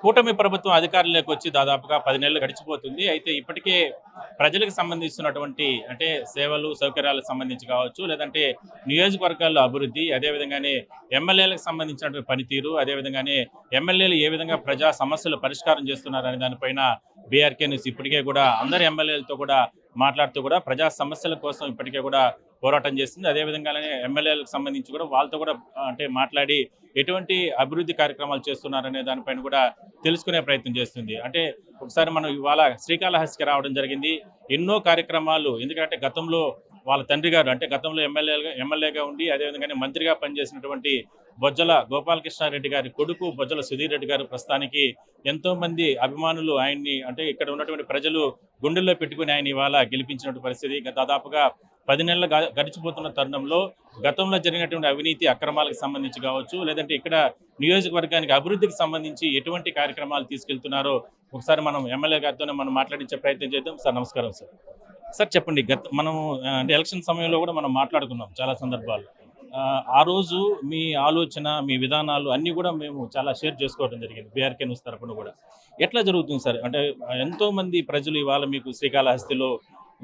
కూటమి ప్రభుత్వం అధికారంలోకి వచ్చి దాదాపుగా 10 నెలలు గడిచిపోతుంది. అయితే ఇప్పటికే ప్రజలకు సంబంధిస్తున్నటువంటి అంటే సేవలు, సౌకర్యాలకు సంబంధించి కావచ్చు, లేదంటే నియోజకవర్గాల్లో అభివృద్ధి, అదేవిధంగానే ఎమ్మెల్యేలకు సంబంధించినటువంటి పనితీరు, అదేవిధంగానే ఎమ్మెల్యేలు ఏ విధంగా ప్రజా సమస్యలు పరిష్కారం చేస్తున్నారనే దానిపైన బీఆర్కే న్యూస్ ఇప్పటికే కూడా అందరు ఎమ్మెల్యేలతో కూడా మాట్లాడుతూ కూడా ప్రజా సమస్యల కోసం ఇప్పటికే కూడా పోరాటం చేస్తుంది. అదేవిధంగానే ఎమ్మెల్యేలకు సంబంధించి కూడా వాళ్ళతో కూడా అంటే మాట్లాడి ఎటువంటి అభివృద్ధి కార్యక్రమాలు చేస్తున్నారనే దానిపైన కూడా తెలుసుకునే ప్రయత్నం చేస్తుంది. అంటే ఒకసారి మనం ఇవాళ శ్రీకాళహస్తికి రావడం జరిగింది. ఎన్నో కార్యక్రమాలు ఎందుకంటే గతంలో వాళ్ళ తండ్రి గారు అంటే గతంలో ఎమ్మెల్యేగా ఉండి అదేవిధంగానే మంత్రిగా పనిచేసినటువంటి బొజ్జల గోపాలకృష్ణారెడ్డి గారి కొడుకు బొజ్జల సుధీర్ రెడ్డి గారు ప్రస్తుతానికి ఎంతో మంది అభిమానులు ఆయన్ని అంటే ఇక్కడ ఉన్నటువంటి ప్రజలు గుండెల్లో పెట్టుకుని ఆయన ఇవాళ గెలిపించినటువంటి పరిస్థితి. దాదాపుగా 10 నెలలు గడిచిపోతున్న తరుణంలో గతంలో జరిగినటువంటి అవినీతి అక్రమాలకు సంబంధించి కావచ్చు, లేదంటే ఇక్కడ నియోజకవర్గానికి అభివృద్ధికి సంబంధించి ఎటువంటి కార్యక్రమాలు తీసుకెళ్తున్నారో ఒకసారి మనం ఎమ్మెల్యే గారితోనే మనం మాట్లాడించే ప్రయత్నం చేద్దాం. సార్ నమస్కారం సార్. సార్ చెప్పండి, మనం అంటే ఎలక్షన్ సమయంలో కూడా మనం మాట్లాడుకున్నాం చాలా సందర్భాలు. ఆ రోజు మీ ఆలోచన, మీ విధానాలు అన్నీ కూడా మేము చాలా షేర్ చేసుకోవడం జరిగింది బీఆర్కే న్యూస్ తరపున కూడా. ఎట్లా జరుగుతుంది సార్? అంటే ఎంతోమంది ప్రజలు ఇవాళ మీకు శ్రీకాళహస్తిలో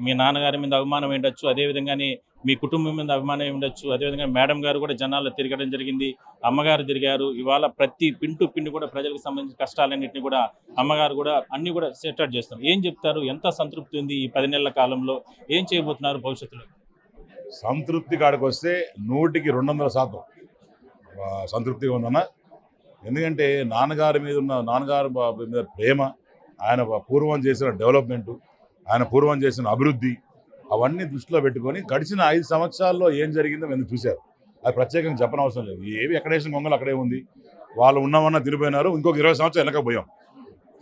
మీ నాన్నగారి మీద అభిమానం ఉండొచ్చు, అదేవిధంగానే మీ కుటుంబం మీద అభిమానం ఉండొచ్చు, అదేవిధంగా మేడం గారు కూడా జనాల్లో తిరగడం జరిగింది, అమ్మగారు తిరిగారు. ఇవాళ ప్రతి పిండి కూడా ప్రజలకు సంబంధించిన కష్టాలన్నింటినీ కూడా అమ్మగారు కూడా అన్నీ కూడా సెట్ చేస్తారు. ఏం చెప్తారు? ఎంత సంతృప్తి ఉంది ఈ 10 నెలల కాలంలో? ఏం చేయబోతున్నారు భవిష్యత్తులో? సంతృప్తి కాడికి వస్తే 100కి 200% సంతృప్తిగా ఉందన్న. ఎందుకంటే నాన్నగారి మీద ప్రేమ, ఆయన పూర్వం చేసిన డెవలప్మెంటు, ఆయన పూర్వం చేసిన అభివృద్ధి అవన్నీ దృష్టిలో పెట్టుకొని గడిచిన 5 సంవత్సరాల్లో ఏం జరిగిందో మీరు చూశారు. అది ప్రత్యేకంగా చెప్పనవసరం లేదు. ఏవి ఎక్కడేసిన గొంగలు అక్కడే ఉంది. వాళ్ళు ఉన్నవన్న తిరిగిపోయినారు. ఇంకొక 20 సంవత్సరాలు వెనకపోయాం.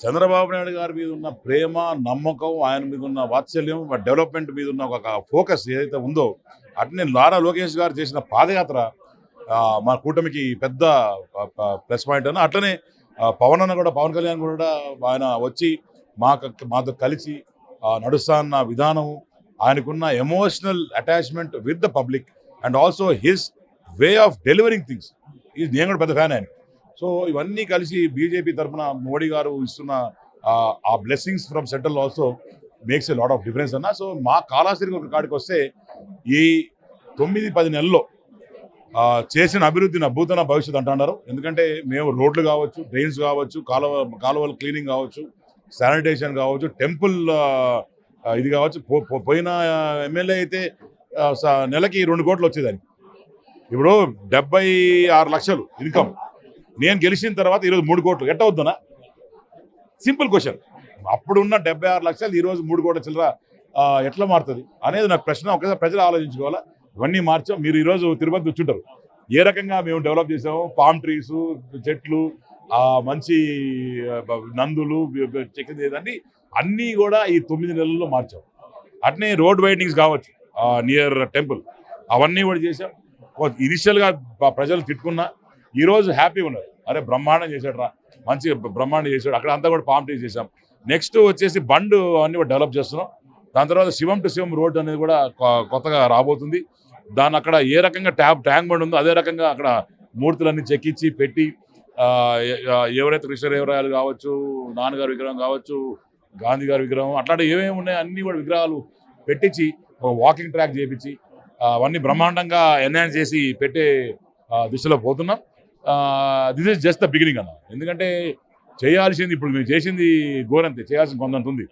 చంద్రబాబు నాయుడు గారి మీద ఉన్న ప్రేమ, నమ్మకం, ఆయన మీద ఉన్న వాత్సల్యం, డెవలప్మెంట్ మీద ఉన్న ఒక ఫోకస్ ఏదైతే ఉందో అట్నే నారా లోకేష్ గారు చేసిన పాదయాత్ర మా కూటమికి పెద్ద ప్లస్ పాయింట్ అన్న. అట్లనే పవన్ కళ్యాణ్ కూడా ఆయన వచ్చి మాతో కలిసి నడుస్తున్న విధానం, ఆయనకున్న emotional attachment with the public and also his way of delivering things, ఇది నేను కూడా పెద్ద ఫ్యాన్ ఆయన. సో ఇవన్నీ కలిసి బీజేపీ తరఫున మోడీ గారు ఇస్తున్న ఆ blessings from central also makes a lot of difference అన్న. సో మా కాళహస్తి ఒక కాడికి వస్తే ఈ 9-10 నెలల్లో చేసిన అభివృద్ధి నా భూతన భవిష్యత్ అంటున్నారు. ఎందుకంటే మేము రోడ్లు కావచ్చు, డ్రైన్స్ కావచ్చు, కాలువల క్లీనింగ్ కావచ్చు, శానిటేషన్ కావచ్చు, టెంపుల్ ఇది కావచ్చు. పోయిన ఎమ్మెల్యే అయితే నెలకి 2 కోట్లు వచ్చేదానికి. ఇప్పుడు 76 లక్షలు ఇన్కమ్. నేను గెలిచిన తర్వాత ఈరోజు 3 కోట్లు ఎట్ట అవుతుందన్నా? Simple question. అప్పుడున్న 76 లక్షలు ఈరోజు 3 కోట్ల చిల్లర ఎట్లా మారుతుంది అనేది నాకు ప్రశ్న. ఒకసారి ప్రజలు ఆలోచించుకోవాలా. ఇవన్నీ మార్చాం. మీరు ఈరోజు తిరుపతి వచ్చుంటారు. ఏ రకంగా మేము డెవలప్ చేసాము. పామ్ ట్రీస్, చెట్లు, మంచి నందులు, చెక్కి అన్నీ కూడా ఈ 9 నెలల్లో మార్చాం. అట్నే రోడ్ వైడింగ్స్ కావచ్చు నియర్ టెంపుల్, అవన్నీ కూడా చేసాం. ఇనిషియల్గా ప్రజలు తిట్టుకున్నా ఈరోజు హ్యాపీగా ఉన్నారు. అరే బ్రహ్మాండం చేశాడు రా, మంచి బ్రహ్మాండం చేశాడు. అక్కడ అంతా కూడా పామ్ ట్రీస్ చేసాం. నెక్స్ట్ వచ్చేసి బండ్ అన్నీ కూడా డెవలప్ చేస్తున్నాం. దాని తర్వాత శివం టు శివం రోడ్ అనేది కూడా కొత్తగా రాబోతుంది. దాన్ని అక్కడ ఏ రకంగా ట్యాంక్ బండ్ ఉందో అదే రకంగా అక్కడ మూర్తులన్నీ చెక్కించి పెట్టి ఎవరైతే కృష్ణదేవరాయలు కావచ్చు, నాన్నగారి విగ్రహం కావచ్చు, గాంధీ గారి విగ్రహం, అట్లాంటి ఏమేమి ఉన్నాయో అన్నీ కూడా విగ్రహాలు పెట్టించి ఒక వాకింగ్ ట్రాక్ చేయించి అవన్నీ బ్రహ్మాండంగా ఎన్హాన్స్ చేసి పెట్టే దిశలో పోతున్నాం. This is just the beginning అన్న. ఎందుకంటే చేయాల్సింది ఇప్పుడు మేము చేసింది ఘోరంతే, చేయాల్సింది కొంతంత ఉంది.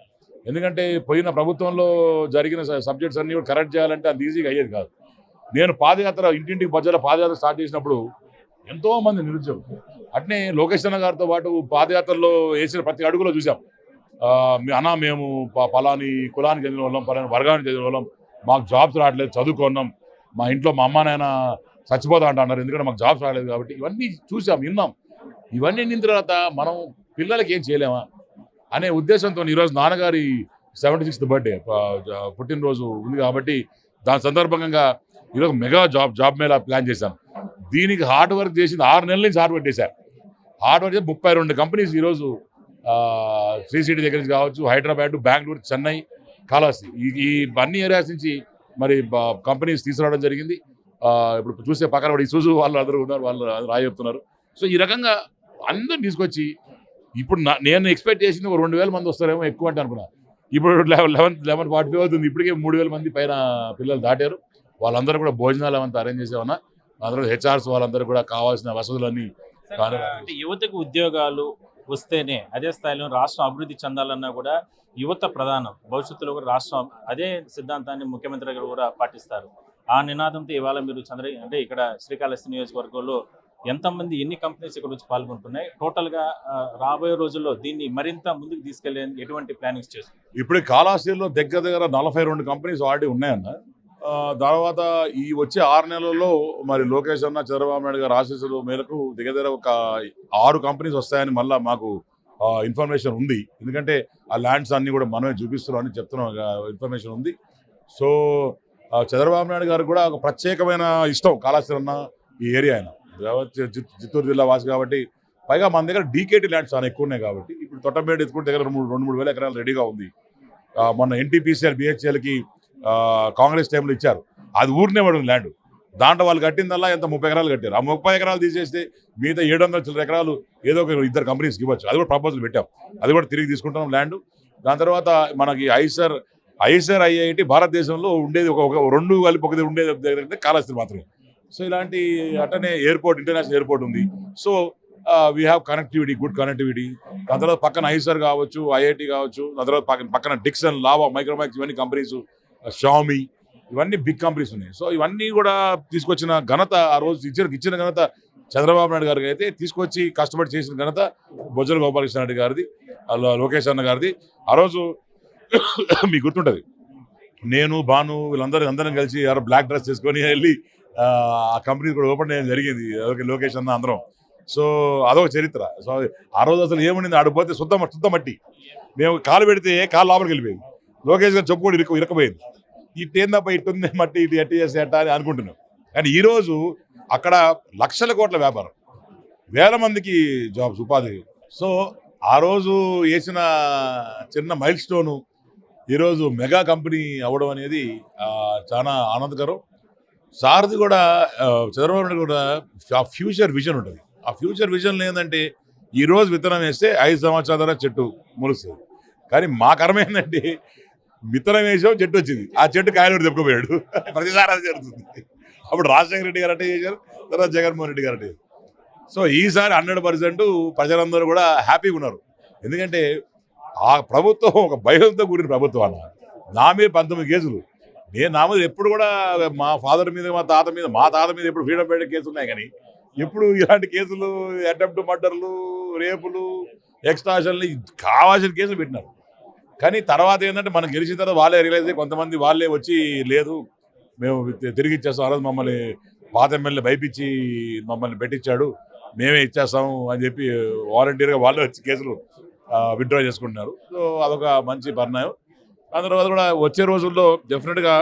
ఎందుకంటే పోయిన ప్రభుత్వంలో జరిగిన సబ్జెక్ట్స్ అన్నీ కూడా కరెక్ట్ చేయాలంటే అంత ఈజీగా అయ్యేది కాదు. నేను పాదయాత్ర ఇంటింటికి బజ్జల పాదయాత్ర స్టార్ట్ చేసినప్పుడు ఎంతోమంది నిరుద్యోగం. అట్నే లోకేష్ అన్న గారితో పాటు పాదయాత్రలో వేసిన ప్రతి అడుగులో చూసాం. అన్నా మేము పలాని కులానికి చెందిన వాళ్ళం, పలాని వర్గానికి చెందిన వాళ్ళం, మాకు జాబ్స్ రావట్లేదు, చదువుకున్నాం, మా ఇంట్లో మా అమ్మ నాయన చచ్చిపోతా అంటున్నారు ఎందుకంటే మాకు జాబ్స్ రాలేదు. కాబట్టి ఇవన్నీ చూసాం, విన్నాం. ఇవన్నీ నిన్న తర్వాత మనం పిల్లలకి ఏం చేయలేమా అనే ఉద్దేశంతో ఈరోజు నాన్నగారి 76th బర్త్డే పుట్టినరోజు ఉంది కాబట్టి దాని సందర్భంగా ఈరోజు మెగా జాబ్ మేళా ప్లాన్ చేశాం. దీనికి హార్డ్ వర్క్ చేసింది 6 నెలల నుంచి హార్డ్ వర్క్ చేశారు. హార్డ్ వర్క్ చేసి 32 కంపెనీస్ ఈరోజు శ్రీ సిటీ దగ్గర నుంచి కావచ్చు, హైదరాబాద్, బెంగళూరు, చెన్నై, కాళహస్తి ఈ అన్ని ఏరియాస్ నుంచి మరి కంపెనీస్ తీసుకురావడం జరిగింది. ఇప్పుడు చూసే పక్కన ఈ సూజు వాళ్ళు అందరూ ఉన్నారు, వాళ్ళు రాయి చెప్తున్నారు. సో ఈ రకంగా అందరూ తీసుకొచ్చి ఇప్పుడు నేను ఎక్స్పెక్ట్ చేసింది 2,000 మంది వస్తారేమో ఎక్కువ అంటే అనుకున్నా. ఇప్పుడు 11:45 అవుతుంది. ఇప్పటికే 3,000 మంది పైన పిల్లలు దాటారు. వాళ్ళందరూ కూడా భోజనాలు అవంతా అరేంజ్ చేసామన్నా. అందులో హెచ్ఆర్స్ వాళ్ళందరూ కూడా కావాల్సిన వసతులన్నీ అంటే యువతకు ఉద్యోగాలు వస్తేనే అదే స్థాయిలో రాష్ట్రం అభివృద్ధి చెందాలన్నా కూడా యువత ప్రధానం. భవిష్యత్తులో కూడా రాష్ట్రం అదే సిద్ధాంతాన్ని ముఖ్యమంత్రి గారు కూడా పాటిస్తారు. ఆ నినాదంతో ఇవాళ మీరు అంటే ఇక్కడ శ్రీకాళహస్తి నియోజకవర్గంలో ఎంతమంది ఎన్ని కంపెనీస్ ఇక్కడ వచ్చి పాల్గొంటున్నాయి? టోటల్గా రాబోయే రోజుల్లో దీన్ని మరింత ముందుకు తీసుకెళ్లే ఎటువంటి ప్లానింగ్స్ చేస్తున్నారు? ఇప్పుడు కాళహస్తిలో దగ్గర దగ్గర 42 కంపెనీస్ ఆల్రెడీ ఉన్నాయన్న. తర్వాత ఈ వచ్చే 6 నెలల్లో మరి లోకేష్ అన్న, చంద్రబాబు నాయుడు గారు ఆశీస్సుల మేరకు దగ్గర దగ్గర ఒక 6 కంపెనీస్ వస్తాయని మళ్ళీ మాకు ఇన్ఫర్మేషన్ ఉంది. ఎందుకంటే ఆ ల్యాండ్స్ అన్ని కూడా మనమే చూపిస్తున్నాం అని చెప్తున్నాం, ఇన్ఫర్మేషన్ ఉంది. సో చంద్రబాబు నాయుడు గారు కూడా ఒక ప్రత్యేకమైన ఇష్టం కాళహస్తి అన్న ఈ ఏరియా ఆయన. చిత్తూరు జిల్లా వాసి కాబట్టి, పైగా మన దగ్గర డీకేటీ ల్యాండ్స్ చాలా ఎక్కువ ఉన్నాయి కాబట్టి ఇప్పుడు తొట్టంపేట ఎత్తుకుంటే దగ్గర 2-3 వేల ఎకరాలు రెడీగా ఉంది. మొన్న ఎన్టీపీసీఎల్ బిహెచ్ఎల్కి కాంగ్రెస్ టైంలో ఇచ్చారు. అది ఊరినే పడింది ల్యాండ్. దాంట్లో వాళ్ళు కట్టిందల్లా ఎంత 30 ఎకరాలు కట్టారు. ఆ 30 ఎకరాలు తీసేస్తే మిగతా 700 చిల్లర ఎకరాలు ఏదో ఒక 2 కంపెనీస్కి ఇవ్వచ్చు. అది కూడా ప్రపోజల్ పెట్టాం. అది కూడా తిరిగి తీసుకుంటాం ల్యాండ్. దాని తర్వాత మనకి ఐసర్ ఐఐటి భారతదేశంలో ఉండేది ఒక 2 కలిపి ఒకటి ఉండేది దగ్గర కాళహస్తి మాత్రమే. సో ఇలాంటి అట్టనే ఎయిర్పోర్ట్, ఇంటర్నేషనల్ ఎయిర్పోర్ట్ ఉంది. So we have connectivity, good connectivity. దాని తర్వాత పక్కన ఐసర్ కావచ్చు, ఐఐటి కావచ్చు, దాని తర్వాత పక్కన డిక్సన్, లావా, మైక్రోమాక్స్, ఇవన్నీ కంపెనీస్, షామీ, ఇవన్నీ బిగ్ కంపెనీస్ ఉన్నాయి. సో ఇవన్నీ కూడా తీసుకొచ్చిన ఘనత, ఆ రోజు ఇచ్చిన ఘనత చంద్రబాబు నాయుడు గారికి అయితే, తీసుకొచ్చి కష్టపడి చేసిన ఘనత బొజ్జల గోపాలకృష్ణ రెడ్డి గారిది, లోకేష్ అన్న గారిది. ఆ రోజు మీకు గుర్తుంటుంది, నేను భాను వీళ్ళందరం కలిసి ఎవరో బ్లాక్ డ్రెస్ చేసుకొని వెళ్ళి ఆ కంపెనీ కూడా ఓపెన్ చేయడం జరిగింది, లోకేష్ అన్న అందరం. సో అదొక చరిత్ర. సో ఆ రోజు అసలు ఏముండింది, ఆడిపోతే శుద్ధ మట్టి. మేము కాలు పెడితే కాలు లోపలికి వెళ్ళిపోయింది. లోకేష్ గారు చెప్పు కూడా ఇరకపోయింది. ఇట్టేందప్ప ఇట్టుంది మట్టి, ఇటు ఎట్టి చేస్తే ఎట్టా అని అనుకుంటున్నాం. కానీ ఈరోజు అక్కడ లక్షల కోట్ల వ్యాపారం, వేల మందికి జాబ్స్, ఉపాధి. సో ఆ రోజు వేసిన చిన్న మైల్ స్టోను ఈరోజు మెగా కంపెనీ అవ్వడం అనేది చాలా ఆనందకరం. సార్ది కూడా చంద్రబాబు నాయుడు కూడా ఆ ఫ్యూచర్ విజన్ ఉంటుంది. ఆ ఫ్యూచర్ విజన్ ఏంటంటే ఈరోజు విత్తనం వేస్తే 5 సంవత్సరాల ద్వారా చెట్టు మొలుస్తుంది. కానీ మా కర్మ ఏంటంటే విత్తనం వేసాం, చెట్టు వచ్చింది, ఆ చెట్టు కాయలు తెప్పుకోపోయాడు. ప్రతిసారి అది జరుగుతుంది. అప్పుడు రాజశేఖర రెడ్డి గారు అట్టే చేశారు, తర్వాత జగన్మోహన్ రెడ్డి గారు అట్టే చేశారు. సో ఈసారి 100% ప్రజలందరూ కూడా హ్యాపీగా ఉన్నారు. ఎందుకంటే ఆ ప్రభుత్వం ఒక భయంతో కూడిన ప్రభుత్వం అన్న. నా మీద 19 కేసులు. నా మీద ఎప్పుడు కూడా మా ఫాదర్ మీద, మా తాత మీద ఎప్పుడు ఫ్రీడమ్ ఫైటర్ కేసులు ఉన్నాయి. కానీ ఎప్పుడు ఇలాంటి కేసులు, అటెంప్ట్ మర్డర్లు, రేపులు, ఎక్స్ట్రాషన్లు కావాల్సిన కేసులు పెట్టినారు. కానీ తర్వాత ఏంటంటే మనం గెలిచిన తర్వాత వాళ్ళే రియలైజ్ అయ్యి కొంతమంది వాళ్ళే వచ్చి లేదు మేము తిరిగి ఇచ్చేస్తాం, ఆ రోజు మమ్మల్ని పాత ఎమ్మెల్యే భయపించి మమ్మల్ని పెట్టించాడు, మేమే ఇచ్చేస్తాము అని చెప్పి వాలంటీర్గా వాళ్ళే వచ్చి కేసులు విత్డ్రా చేసుకుంటున్నారు. సో అదొక మంచి పరిణామం. దాని తర్వాత కూడా వచ్చే రోజుల్లో డెఫినెట్గా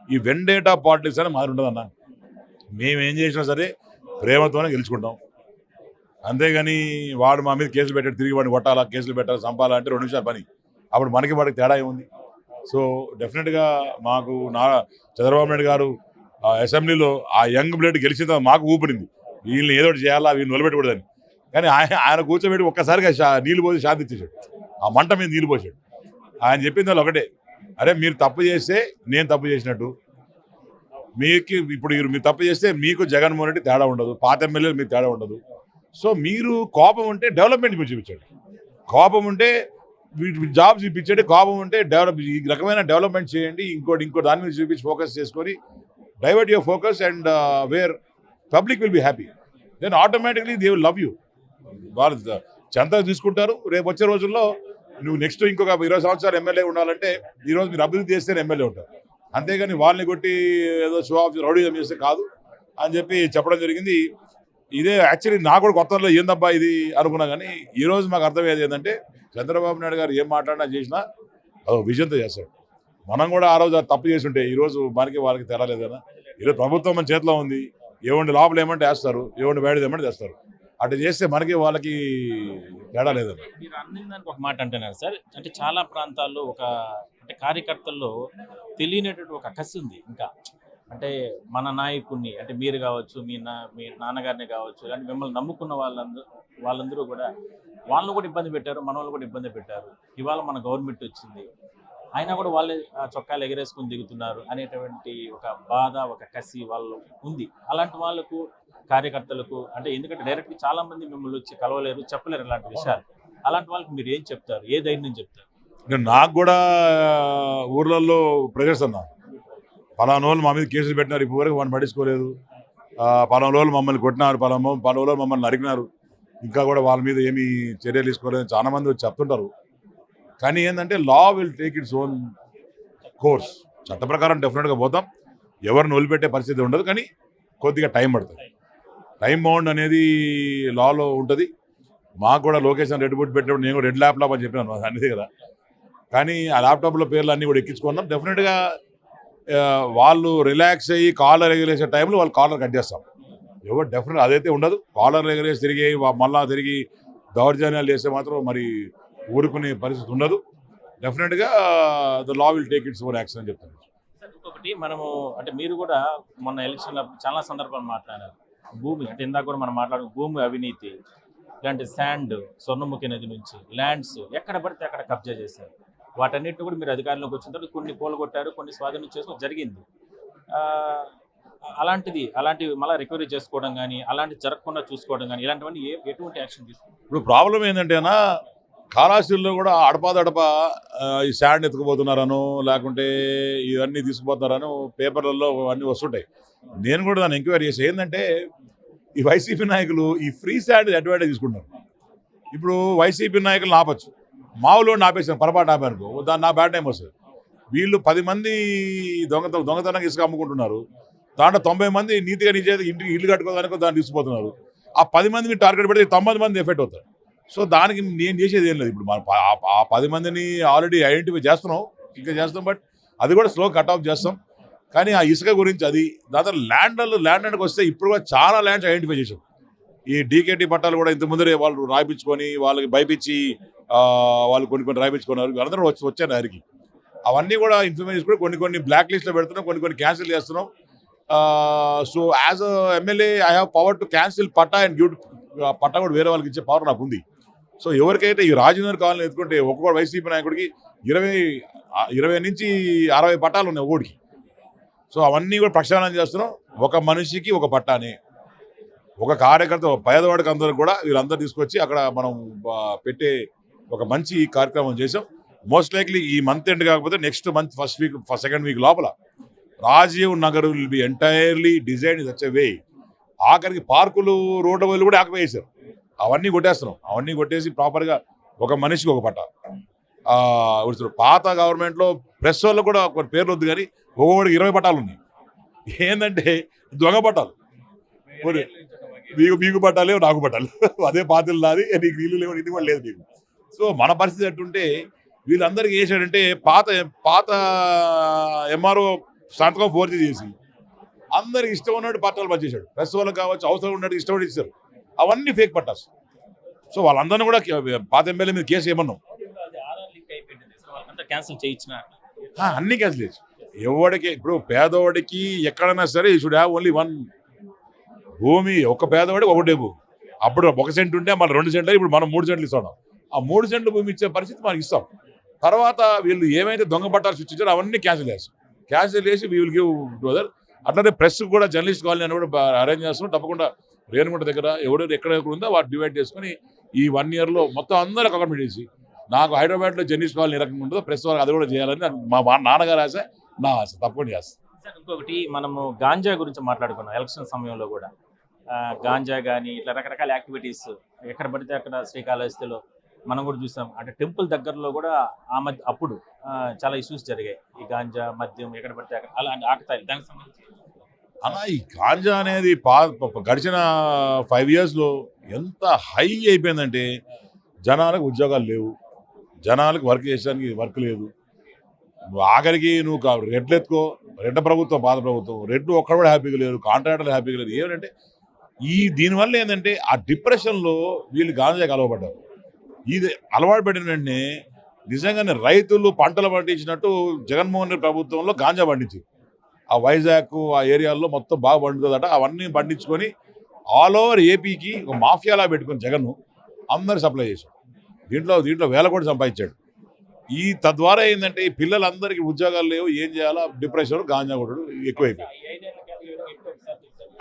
ఈ వెండేటా పాలిటిక్స్ అని మాది ఉండదన్న. మేమేం చేసినా సరే ప్రేమతోనే గెలుచుకుంటాం. అంతేగాని వాడు మా మీద కేసులు పెట్టాడు, తిరిగి వాడిని కొట్టాలా, కేసులు పెట్టాలి, చంపాలా అంటే 2 నిమిషాల పని. అప్పుడు మనకి వాడికి తేడా ఏముంది? సో డెఫినెట్గా మాకు చంద్రబాబు నాయుడు గారు అసెంబ్లీలో ఆ యంగ్ బ్లడ్ గెలిచిన తర్వాత మాకు ఊపిరింది, వీళ్ళని ఏదో ఒకటి చేయాలా, వీళ్ళని నిలబెట్టకూడదని. కానీ ఆయన కూర్చోబెట్టి ఒక్కసారిగా నీళ్ళు పోసి శాంతి ఇచ్చేసాడు, ఆ మంట మీద నీళ్ళు పోసాడు. ఆయన చెప్పింది వాళ్ళు ఒకటే, అరే మీరు తప్పు చేస్తే నేను తప్పు చేసినట్టు, మీకు ఇప్పుడు మీరు తప్పు చేస్తే మీకు జగన్మోహన్ రెడ్డి తేడా ఉండదు, పాత ఎమ్మెల్యేలు మీకు తేడా ఉండదు. సో మీరు కోపం ఉంటే డెవలప్మెంట్ మీరు చూపించండి, కోపం ఉంటే జాబ్స్ ఇప్పించండి, కోపం ఉంటే ఈ రకమైన డెవలప్మెంట్ చేయండి. ఇంకో దాని మీద చూపించి ఫోకస్ చేసుకొని divert your focus and where public will be happy, then automatically they will love you. వాళ్ళు చెంత తీసుకుంటారు. రేపు వచ్చే రోజుల్లో నువ్వు నెక్స్ట్ ఇంకొక 20 సంవత్సరాలు ఎమ్మెల్యే ఉండాలంటే ఈరోజు మీరు అభివృద్ధి చేస్తేనే ఎమ్మెల్యే ఉంటారు. అంతేగాని వాళ్ళని కొట్టి ఏదో షో ఆఫ్ రౌడీజం చేస్తే కాదు అని చెప్పి చెప్పడం జరిగింది. ఇదే యాక్చువల్లీ నాకు కూడా కొత్తలో ఏందబ్బా ఇది అనుకున్నా. కానీ ఈరోజు మాకు అర్థమయ్యేది ఏంటంటే చంద్రబాబు నాయుడు గారు ఏం మాట్లాడినా చేసినా అదొక విజన్తో చేస్తాడు. మనం కూడా ఆ రోజు తప్పు చేసి ఉంటే ఈరోజు వాళ్ళకి తెరలేదన్నా. ఈరోజు ప్రభుత్వం మన చేతిలో ఉంది, ఏమంటే లోపల ఏమంటే వేస్తారు, ఏమంటే బయట ఏమంటే తెస్తారు. అటు చేస్తే మనకి వాళ్ళకి తేడా లేదన్న. మీరు అన్నదానికి ఒక మాట అంటున్నారు సార్, అంటే చాలా ప్రాంతాల్లో అంటే కార్యకర్తల్లో తెలియనటువంటి ఒక కసి ఉంది. ఇంకా అంటే మన నాయకుడిని అంటే మీరు కావచ్చు, మీ నాన్నగారిని కావచ్చు, ఇలాంటి మిమ్మల్ని నమ్ముకున్న వాళ్ళందరూ కూడా వాళ్ళని కూడా ఇబ్బంది పెట్టారు, మన వాళ్ళు కూడా ఇబ్బంది పెట్టారు. ఇవాళ మన గవర్నమెంట్ వచ్చింది, అయినా కూడా వాళ్ళే చొక్కాలు ఎగరేసుకుని దిగుతున్నారు అనేటువంటి ఒక బాధ, ఒక కసి వాళ్ళు ఉంది. అలాంటి వాళ్ళకు, కార్యకర్తలకు అంటే ఎందుకంటే డైరెక్ట్గా చాలా మంది మిమ్మల్ని వచ్చి కలవలేరు, చెప్పలేరు ఇలాంటి విషయాలు. అలాంటి వాళ్ళకి మీరు ఏం చెప్తారు? ఏ ధైర్యం చెప్తారు? నాకు కూడా ఊర్లలో ప్రెజర్స్ అన్నా, పలానా వాళ్ళు మా మీద కేసులు పెట్టినారు, ఇప్పుడు వరకు వాడిని పట్టించుకోలేదు, పలానా వాళ్ళు మమ్మల్ని కొట్టినారు, పలానా వాళ్ళు మమ్మల్ని నరికినారు, ఇంకా కూడా వాళ్ళ మీద ఏమీ చర్యలు తీసుకోలేదు చాలా మంది వచ్చి చెప్తుంటారు. కానీ ఏంటంటే law will take its own course. చట్ట ప్రకారం డెఫినెట్గా పోతాం, ఎవరిని వదిలిపెట్టే పరిస్థితి ఉండదు. కానీ కొద్దిగా టైం పడుతుంది. టైం బౌండ్ అనేది లాలో ఉంటుంది. మాకు కూడా లొకేషన్ రెడ్ బుట్ పెట్టినప్పుడు నేను రెడ్ ల్యాప్టాప్ అని చెప్పినాను అన్నీ కదా. కానీ ఆ ల్యాప్టాప్లో పేర్లు అన్నీ కూడా ఎక్కించుకున్నాం. డెఫినెట్గా వాళ్ళు రిలాక్స్ అయ్యి కాలర్ ఎగరేసే టైంలో వాళ్ళు కాలర్ కట్ చేస్తాం. ఎవరు డెఫినెట్ అదైతే ఉండదు. కాలర్ ఎగరేసి తిరిగి మళ్ళా తిరిగి దౌర్జన్యాలు చేస్తే మాత్రం మరి ఊరుకునే పరిస్థితి ఉండదు. డెఫినెట్గా the law will take its own action అని చెప్తాను. ఇంకొకటి మనము అంటే మీరు కూడా మొన్న ఎలక్షన్లో చాలా సందర్భాలు మాట్లాడారు. భూమి అంటే ఇందాక కూడా మనం మాట్లాడుకున్న భూమి అవినీతి, ఇలాంటి శాండ్, స్వర్ణముఖి నది నుంచి ల్యాండ్స్ ఎక్కడ పడితే అక్కడ కబ్జా చేశారు. వాటన్నిటిని కూడా మీరు అధికారంలోకి వచ్చిన తర్వాత కొన్ని కూలగొట్టారు, కొన్ని స్వాధీనం చేసుకోవడం జరిగింది. అలాంటివి మళ్ళీ రికవరీ చేసుకోవడం కానీ, అలాంటివి జరగకుండా చూసుకోవడం కానీ, ఇలాంటివన్నీ ఎటువంటి యాక్షన్ తీసుకుంటారు? ఇప్పుడు ప్రాబ్లం ఏంటంటేనా, కాళాశ్రీలో కూడా అడపాదడప ఈ శాండ్ ఎత్తుకుపోతున్నారనో లేకుంటే ఇవన్నీ తీసుకుపోతున్నారనో పేపర్లలో అన్నీ వస్తుంటాయి. నేను కూడా దాన్ని ఎంక్వైరీ చేసి ఏంటంటే ఈ వైసీపీ నాయకులు ఈ ఫ్రీ శాండ్ అడ్వాంటేజ్ తీసుకుంటున్నారు. ఇప్పుడు వైసీపీ నాయకులు ఆపచ్చు, మావులో ఆపేసాను, పొరపాటు ఆపానుకో దాన్ని నా బ్యాడ్ టైం వస్తుంది. వీళ్ళు 10 మంది దొంగతనంగా ఇసుక అమ్ముకుంటున్నారు. దాంట్లో 90 మంది నీతిగా నిజేది ఇంటికి ఇల్లు కట్టుకోవడానికో దాన్ని తీసుకుపోతున్నారు. ఆ 10 మందిని టార్గెట్ పెడితే 90 మంది ఎఫెక్ట్ అవుతారు. సో దానికి నేను చేసేది ఏం లేదు. ఇప్పుడు మనం ఆ 10 మందిని ఆల్రెడీ ఐడెంటిఫై చేస్తున్నాం, ఇంకా చేస్తాం. బట్ అది కూడా స్లో కట్ ఆఫ్ చేస్తాం. కానీ ఆ ఇసుక గురించి అది దాంతో ల్యాండ్కి వస్తే ఇప్పుడు కూడా చాలా ల్యాండ్స్ ఐడెంటిఫై చేసాం. ఈ డీకేటీ పట్టాలు కూడా ఇంత ముందరే వాళ్ళు రాయించుకొని వాళ్ళకి భయపించి వాళ్ళు కొన్ని రాయించుకున్నారు. అందరూ వచ్చారు అరికి. అవన్నీ కూడా ఇన్ఫర్మేషన్ కూడా కొన్ని బ్లాక్ లిస్ట్లో పెడుతున్నాం, కొన్ని క్యాన్సిల్ చేస్తున్నాం. So as MLA I have power to cancel patta and give patta కూడా వేరే వాళ్ళకి ఇచ్చే పవర్ నాకు ఉంది. సో ఎవరికైతే ఈ రాజనగర్ కాలనీ ఎత్తుకుంటే ఒక్కొక్క వైసీపీ నాయకుడికి 20 నుంచి 60 పట్టాలు ఉన్నాయి ఒక్కోడికి. సో అవన్నీ కూడా ప్రక్షాళన చేస్తున్నాం. ఒక మనిషికి ఒక పట్టానే, ఒక కార్యకర్త పేదవాడికి అందరికి కూడా వీళ్ళందరూ తీసుకొచ్చి అక్కడ మనం పెట్టే ఒక మంచి కార్యక్రమం చేసాం. మోస్ట్ లైక్లీ ఈ మంత్ ఎండ్ కాకపోతే నెక్స్ట్ మంత్ సెకండ్ వీక్ లోపల Rajiv Nagar will be entirely design such a way. ఆఖరికి పార్కులు, రోడ్ల వదిలి కూడా ఆక్యుపై చేశారు. అవన్నీ కొట్టేస్తున్నాం. అవన్నీ కొట్టేసి ప్రాపర్గా ఒక మనిషికి ఒక పట్ట. పాత గవర్నమెంట్లో ప్రెస్ వాళ్ళు కూడా కొన్ని పేర్లు వద్దు కానీ ఒక్కొక్కడికి 20 పట్టాలు ఉన్నాయి. ఏంటంటే దొంగ పట్టాలు, మీకు పట్టాలి, నాకు పట్టాలి, అదే పాతలు నాది, నీకు నీళ్ళు లేవు, ఇది కూడా లేదు మీకు. సో మన పరిస్థితి ఎట్టుంటే వీళ్ళందరికీ చేశాడంటే పాత ఎంఆర్ఓ సంతకం ఫోర్జీ చేసి అందరికి ఇష్టం ఉన్నట్టు పట్టాలు పనిచేశాడు. ప్రెస్ వాళ్ళకి కావచ్చు, అవసరం ఉన్నట్టు ఇష్టం ఉన్నట్టు ఇస్తారు. అవన్నీ ఫేక్ పట్టాస్. సో వాళ్ళందరినీ కూడా పాత ఎమ్మెల్యే మీద కేసు ఏమన్నాం, అన్ని క్యాన్సిల్ చేసి ఎవడికి ఇప్పుడు పేదవాడికి ఎక్కడైనా సరే ఈ షుడ్ హ్యావ్ ఓన్లీ 1 భూమి. ఒక పేదవాడికి ఒకటే భూమి. అప్పుడు 1 సెంట్ ఉంటే మన 2 సెంట్లు, ఇప్పుడు మనం 3 సెంట్లు ఇస్తున్నాం. ఆ 3 సెంట్లు భూమి ఇచ్చే పరిస్థితి మనకి ఇస్తాం. తర్వాత వీళ్ళు ఏమైతే దొంగ పట్టాలు సృష్టించారో అవన్నీ క్యాన్సిల్ చేసి we will give to other. అట్లనే ప్రెస్ కూడా జర్నలిస్ట్ కాలనీ అని కూడా అరేంజ్ చేస్తున్నాం. తప్పకుండా రేణుగుంట దగ్గర ఎవరెవరు ఎక్కడెక్కడ ఉందో వాటి డివైడ్ చేసుకుని ఈ 1 ఇయర్లో మొత్తం అందరూ అకామిడేట్ చేసి, నాకు హైదరాబాద్లో జర్నలిస్ట్ కాలనీ ఏ రకంగా ఉంటుందో ప్రెస్ వాళ్ళకి అది కూడా చేయాలని మా నాన్నగారు ఆశ, నా ఆశ. తప్పకుండా చేస్తాను. ఇంకొకటి మనము గాంజా గురించి మాట్లాడుకున్నాం ఎలక్షన్ సమయంలో కూడా. గాంజా కానీ ఇట్లా రకరకాల యాక్టివిటీస్ ఎక్కడ పడితే అక్కడ శ్రీకాళహస్తిలో మనం కూడా చూసాం. అంటే టెంపుల్ దగ్గరలో కూడా అప్పుడు చాలా ఇష్యూస్ జరిగాయి. ఈ గాంజా, మద్యం ఎక్కడ పడితే అక్కడ అలాంటి ఆకతాయి. దానికి సంబంధించి అలా ఈ గాంజా అనేది గడిచిన 5 yearsలో ఎంత హై అయిపోయిందంటే జనాలకు ఉద్యోగాలు లేవు, జనాలకు వర్క్ చేసడానికి వర్క్ లేదు. ఆఖరికి నువ్వు రెడ్లు ఎత్తుకో, రెడ్డ ప్రభుత్వం, పాత ప్రభుత్వం, రెడ్లు ఒక్కడ కూడా హ్యాపీగా లేరు, కాంట్రాక్టర్లు హ్యాపీగా లేరు. ఏమంటే దీనివల్ల ఏంటంటే ఆ డిప్రెషన్లో వీళ్ళు గాంజాకి అలవాటు. ఇది అలవాటు పెట్టిన వెంటనే నిజంగానే రైతులు పంటలు పండించినట్టు జగన్మోహన్ రెడ్డి ప్రభుత్వంలో గాంజా పండించారు. ఆ వైజాగ్ ఆ ఏరియాల్లో మొత్తం బాగా పండుతుందట. అవన్నీ పండించుకొని ఆల్ ఓవర్ ఏపీకి ఒక మాఫియాలా పెట్టుకుని జగన్ అందరు సప్లై చేశాడు. దీంట్లో వేల కోట్లు సంపాదించాడు. ఈ తద్వారా ఏంటంటే ఈ పిల్లలందరికీ ఉద్యోగాలు లేవు, ఏం చేయాలో డిప్రెషన్, గాంజా కొట్టడం ఎక్కువైపోయింది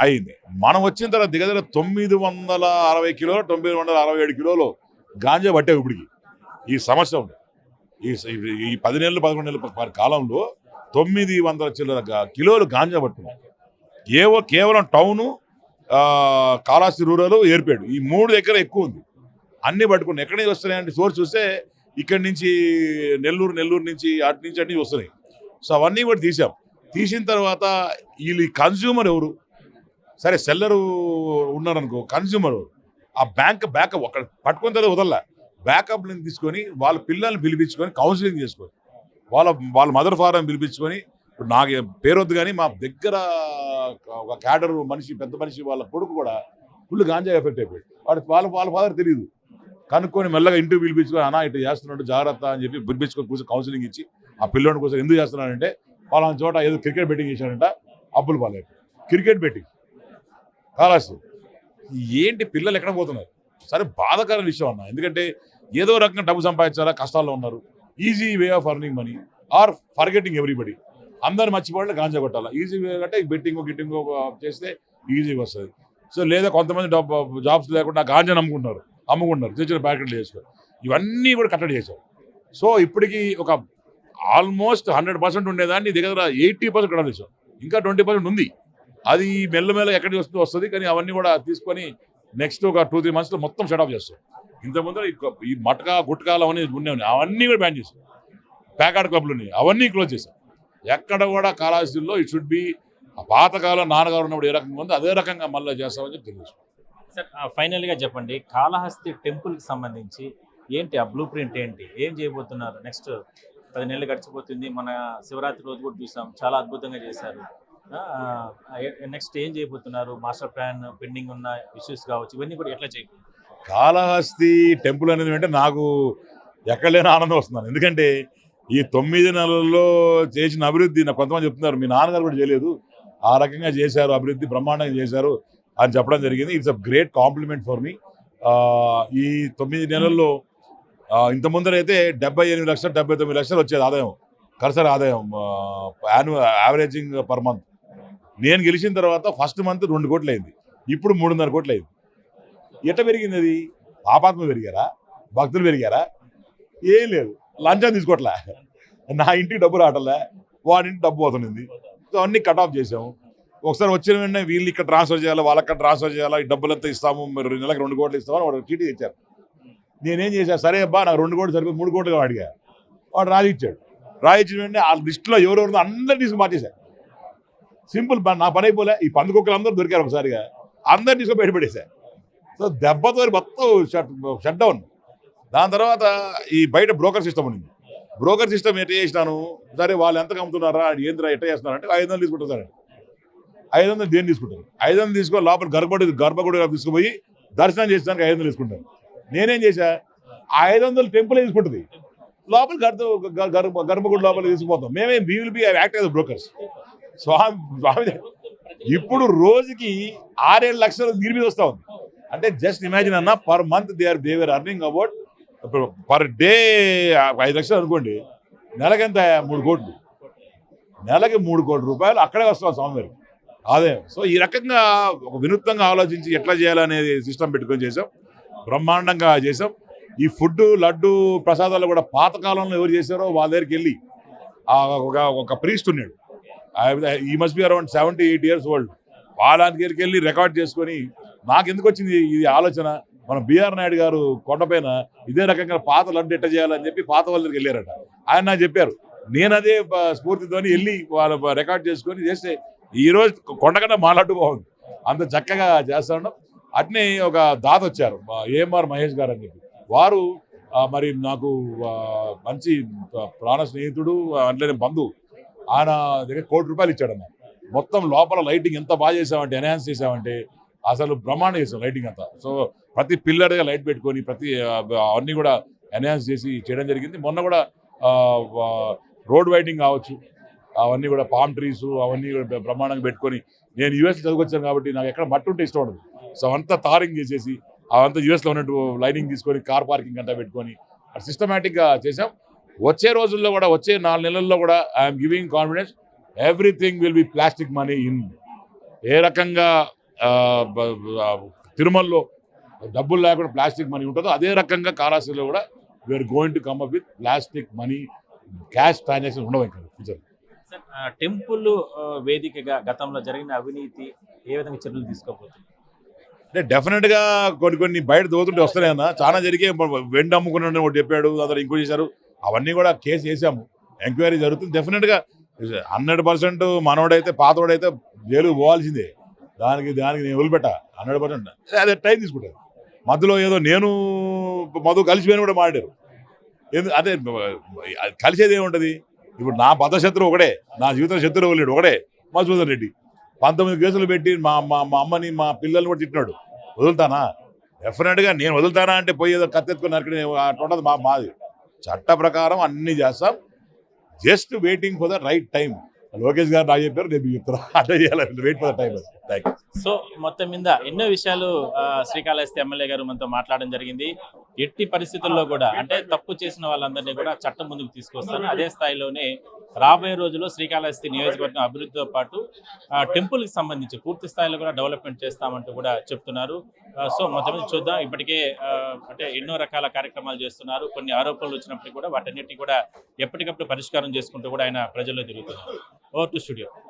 అయింది. మనం వచ్చిన తర్వాత దగ్గర 960 కిలోలు 967 కిలోలు గాంజా పట్టావు ఇప్పటికి. ఈ సంవత్సరం ఈ 10 నెలలు 11 నెలల కాలంలో 900 చిల్లర కిలోలు గాంజా పట్టుకున్నాం. కేవలం టౌను, కాళహస్తి రూరల్, ఏర్పేడు ఈ 3 దగ్గర ఎక్కువ ఉంది. అన్ని పట్టుకున్నాం. ఎక్కడి నుంచి వస్తున్నాయంటే సోర్స్ చూస్తే ఇక్కడి నుంచి నెల్లూరు నుంచి అటు నుంచి వస్తున్నాయి. సో అవన్నీ కూడా తీసిన తర్వాత వీళ్ళు కన్జ్యూమర్ ఎవరు? సరే సెల్లరు ఉన్నారనుకో, కన్జ్యూమర్ ఎవరు? ఆ బ్యాకప్ అక్కడ పట్టుకున్న తర్వాత వదల్లా, బ్యాకప్ తీసుకొని వాళ్ళ పిల్లల్ని పిలిపించుకొని కౌన్సిలింగ్ చేసుకొని వాళ్ళ మదర్ ఫాదర్ని పిలిపించుకొని, ఇప్పుడు నాకు పేరు వద్దు కానీ మా దగ్గర ఒక క్యాడర్ మనిషి, పెద్ద మనిషి వాళ్ళ కొడుకు కూడా ఫుల్ గాంజా ఎఫెక్ట్ అయిపోయాడు. వాళ్ళ ఫాదర్ తెలియదు. కనుక్కొని మెల్లగా ఇంటికి పిలిపించుకొని, అన్నా ఇటు చేస్తున్నాడు జాగ్రత్త అని చెప్పి పిలిపించుకొని కూర్చొని కౌన్సిలింగ్ ఇచ్చి ఆ పిల్లోడి కోసం ఎందుకు చేస్తున్నాడంటే వాళ్ళ చోట ఏదో క్రికెట్ బెట్టింగ్ చేశాడంట, అప్పులు పాలయ్యాడు. Cricket betting కాలాసు. ఏంటి పిల్లలు ఎక్కడ పోతున్నారు? సరే బాధాకరమైన విషయం అన్న. ఎందుకంటే ఏదో రకంగా డబ్బు సంపాదించాలా, కష్టాల్లో ఉన్నారు. Easy way of earning money are forgetting everybody. అందరు మర్చిపోవాలి, గాంజా కొట్టాలా. ఈజీ వే అంటే గిట్టింగ్ చేస్తే ఈజీగా వస్తుంది. సో లేదా కొంతమంది జాబ్స్ లేకుండా గాంజా అమ్ముకుంటున్నారు, చిన్న చిన్న ప్యాకెట్లు చేసుకో. ఇవన్నీ కూడా కట్టడి చేశారు. సో ఇప్పటికీ ఒక ఆల్మోస్ట్ 100% ఉండేదాన్ని దగ్గర 80% కట్టడి చేశాం. ఇంకా 20% ఉంది. అది మెల్లమెల్ల ఎక్కడికి వస్తుంది. కానీ అవన్నీ కూడా తీసుకొని నెక్స్ట్ ఒక 2-3 monthsలో మొత్తం షట్ ఆఫ్ చేస్తాం. ఇంతకుముందు ఈ మటకా గుట్కాలు అవన్నీ ఉన్నాయి, అవన్నీ కూడా బ్యాన్ చేశాం. ప్యాకాట్ క్లబ్లు ఉన్నాయి, అవన్నీ క్లోజ్ చేశాం. ఎక్కడ కూడా కాళహస్తిలో ఇట్ షుడ్ బి పాతకాలం నాన్నగారు ఉన్నప్పుడు ఏ రకంగా ఉందో అదే రకంగా మళ్ళీ చేస్తామని చెప్పి తెలియదు. సార్ ఫైనల్గా చెప్పండి, కాళహస్తి టెంపుల్కి సంబంధించి ఏంటి ఆ బ్లూ ప్రింట్ ఏంటి, ఏం చేయబోతున్నారు? నెక్స్ట్ 10 నెలలు గడిచిపోతుంది, మన శివరాత్రి రోజు కూడా చూసాం, చాలా అద్భుతంగా చేశారు. నెక్స్ట్ ఏం చేయబోతున్నారు? మాస్టర్ ప్లాన్ పెండింగ్ ఉన్న ఇష్యూస్ కావచ్చు, ఇవన్నీ కూడా ఎట్లా చేయబోతున్నారు? కాళహస్తి టెంపుల్ అనేది అంటే నాకు ఎక్కడ లేని ఆనందం వస్తున్నాను. ఎందుకంటే ఈ 9 నెలల్లో చేసిన అభివృద్ధి నాకు కొంతమంది చెప్తున్నారు, మీ నాన్నగారు కూడా చేయలేదు, ఆ రకంగా చేశారు, అభివృద్ధి బ్రహ్మాండంగా చేశారు అని చెప్పడం జరిగింది. It's a great compliment for me. ఈ 9 నెలల్లో ఇంత ముందరైతే 78 లక్షలు 79 లక్షలు వచ్చేది ఆదాయం, కర్సర్ ఆదాయం, యావరేజింగ్ పర్ మంత్. నేను గెలిచిన తర్వాత ఫస్ట్ మంత్ 2 కోట్లు అయింది, ఇప్పుడు 3.5 కోట్లు అయింది. ఎట్లా పెరిగింది అది? పాపాత్మ పెరిగారా, భక్తులు పెరిగారా? ఏం లేదు. లంచం తీసుకోవట్లే, నా ఇంటికి డబ్బు రావట్లే, వాడింటికి డబ్బు పోతుంది. సో అన్నీ కట్ ఆఫ్ చేసాము. ఒకసారి వచ్చిన వెంటనే వీళ్ళు ఇక్కడ ట్రాన్స్ఫర్ చేయాలి, వాళ్ళక్కడ ట్రాన్స్ఫర్ చేయాలి, ఈ డబ్బులంతా ఇస్తాము, మీరు నెలకు 2 కోట్లు ఇస్తామని వాడు చీటీ ఇచ్చారు. నేనేం చేశాను, సరే అబ్బా నాకు 2 కోట్లు సరిపోయి 3 కోట్లుగా అడిగా. వాడు రాయిచ్చాడు. రాయిచ్చిన వెంటనే ఆ లిస్టులో ఎవరెవరు అందరు తీసుకుని మార్చేశారు. సింపుల్, నా పని అయిపోలే. ఈ పందుకొక్కలు అందరూ దొరికారు ఒకసారిగా, అందరు తీసుకొని బయటపడేశారు. సో దెబ్బతో మొత్తం షట్ డౌన్. దాని తర్వాత ఈ బయట బ్రోకర్ సిస్టమ్ ఉంది. బ్రోకర్ సిస్టమ్ ఎట్లా చేసినాను, సరే వాళ్ళు ఎంతకు అమ్ముతున్నారా, ఏంద్రా ఎట్లా చేస్తున్నారంటే 500 తీసుకుంటారు. 500 దేన్ని తీసుకుంటారు? 500 తీసుకొని లోపల గర్భగుడి తీసుకుపోయి దర్శనం చేసేదానికి 500 తీసుకుంటారు. నేనేం చేశా, 500 టెంపుల్ తీసుకుంటుంది, లోపల గర్భగుడి లోపల తీసుకుపోతాం. మేమేం we will be act as brokers. స్వామి ఇప్పుడు రోజుకి 6-7 లక్షలు దీని మీద వస్తా ఉంది. అంటే జస్ట్ ఇమాజిన్ అన్న, per month they're earning about per day 5 లక్షలు అనుకోండి, నెలకెంత 3 కోట్లు. నెలకి 3 కోట్ల రూపాయలు అక్కడే వస్తాం స్వామివారికి ఆదాయం. సో ఈ రకంగా ఒక వినూత్నంగా ఆలోచించి ఎట్లా చేయాలనేది సిస్టమ్ పెట్టుకొని చేసాం, బ్రహ్మాండంగా చేసాం. ఈ ఫుడ్ లడ్డు ప్రసాదాలు కూడా పాతకాలంలో ఎవరు చేశారో వాళ్ళ దగ్గరికి వెళ్ళి ఒక ప్రీస్ట్ ఉన్నాడు, ఈ must be around 78 years old. వాళ్ళ దగ్గరికి వెళ్ళి రికార్డ్ చేసుకొని, నాకు ఎందుకు వచ్చింది ఇది ఆలోచన, మన బిఆర్ నాయుడు గారు కొండపైన ఇదే రకంగా పాత లడ్డు ఎట్ట చేయాలని చెప్పి పాత వాళ్ళ దగ్గరికి వెళ్ళారట. ఆయన నాకు చెప్పారు, నేను అదే స్ఫూర్తితో వెళ్ళి వాళ్ళు రికార్డ్ చేసుకొని చేస్తే ఈరోజు కొండకన్నా మా లడ్డు బాగుంది, అంత చక్కగా చేస్తాను. అట్నే ఒక దాత వచ్చారు, ఏఎంఆర్ మహేష్ గారు అని చెప్పి, వారు మరి నాకు మంచి ప్రాణ స్నేహితుడు, అంటే బంధువు. ఆయన దగ్గర 1 కోటి రూపాయలు ఇచ్చాడన్న. మొత్తం లోపల లైటింగ్ ఎంత బాగా చేసామంటే, ఎన్హాన్స్ చేసామంటే అసలు బ్రహ్మాండం చేసాం లైటింగ్ అంతా. సో ప్రతి పిల్లర్గా లైట్ పెట్టుకొని ప్రతి అన్నీ కూడా ఎన్హాన్స్ చేసి చేయడం జరిగింది. మొన్న కూడా రోడ్ వైడింగ్ కావచ్చు, అవన్నీ కూడా పామ్ ట్రీస్ అవన్నీ కూడా బ్రహ్మాండంగా పెట్టుకొని, నేను యూఎస్ చదువుకొచ్చాను కాబట్టి నాకు ఎక్కడ మట్టి ఉంటే ఇష్టం ఉండదు. సో అంతా తారింగ్ చేసేసి అవంతా యూఎస్లో ఉన్నట్టు లైనింగ్ తీసుకొని కార్ పార్కింగ్ అంతా పెట్టుకొని సిస్టమేటిక్గా చేసాం. వచ్చే రోజుల్లో కూడా, వచ్చే 4 నెలల్లో కూడా I'm giving confidence everything will be plastic money in. ఏ రకంగా తిరుమలలో డబ్బులు లేకుండా ప్లాస్టిక్ మనీ ఉంటుందో అదే రకంగా కాళహస్తిలో కూడా we are going to come up with plastic money, cash transaction ఉండవు ఇంకా ఫ్యూచర్. టెంపుల్ వేదికగా గతంలో జరిగిన అవినీతి ఏ విధంగా చర్యలు తీసుకోబోతుంది? అంటే డెఫినెట్గా కొన్ని బయట దోతుంటే వస్తున్నాయి అన్న. చాలా జరిగే వెండి అమ్ముకున్నాడు ఒకటి చెప్పాడు, అతను ఇంకో చేశారు. అవన్నీ కూడా కేసు వేసాము, ఎంక్వైరీ జరుగుతుంది. డెఫినెట్గా 100% మనోడైతే పాతోడైతే జైలుకు పోవాల్సిందే. దానికి నేను వదిలిపెట్టా 100%. అదే టైం తీసుకుంటాను. మధ్యలో ఏదో నేను మధు కలిసిపోయిన కూడా మాట్లాడారు. అదే కలిసేది ఏముంటుంది? ఇప్పుడు నా బద్ధ శత్రువు ఒకడే, నా జీవితం శత్రువు లేడు ఒకడే, మధుసూదన్ రెడ్డి. 19 కేసులు పెట్టి మా అమ్మని మా పిల్లల్ని కూడా తిట్టినాడు. వదులుతానా? డెఫినెట్గా నేను వదులుతానా అంటే పోయి ఏదో కత్తెత్తుకుని నరికి అట్లా మాది. చట్ట ప్రకారం అన్నీ చేస్తాం. Just waiting for the right time. Lokesh garu నాకు చెప్పారు, రేపు చెప్తారా, అట్లా చేయాలి. Wait for the time. Thank you. So మొత్తం మీద ఎన్నో విషయాలు శ్రీకాళహస్తి ఎమ్మెల్యే గారు మనతో మాట్లాడడం జరిగింది. ఎట్టి పరిస్థితుల్లో కూడా అంటే తప్పు చేసిన వాళ్ళందరినీ కూడా చట్టం ముందుకు తీసుకొస్తాను. అదే స్థాయిలోనే రాబోయే రోజుల్లో శ్రీకాళహస్తి నియోజకవర్గం అభివృద్ధితో పాటు టెంపుల్కి సంబంధించి పూర్తి స్థాయిలో కూడా డెవలప్మెంట్ చేస్తామంటూ కూడా చెప్తున్నారు. సో మొత్తం మీద చూద్దాం. ఇప్పటికే అంటే ఎన్నో రకాల కార్యక్రమాలు చేస్తున్నారు. కొన్ని ఆరోపణలు వచ్చినప్పటికీ కూడా వాటన్నిటిని కూడా ఎప్పటికప్పుడు పరిష్కారం చేసుకుంటూ కూడా ఆయన ప్రజల్లో తిరుగుతున్నారు. Over to studio.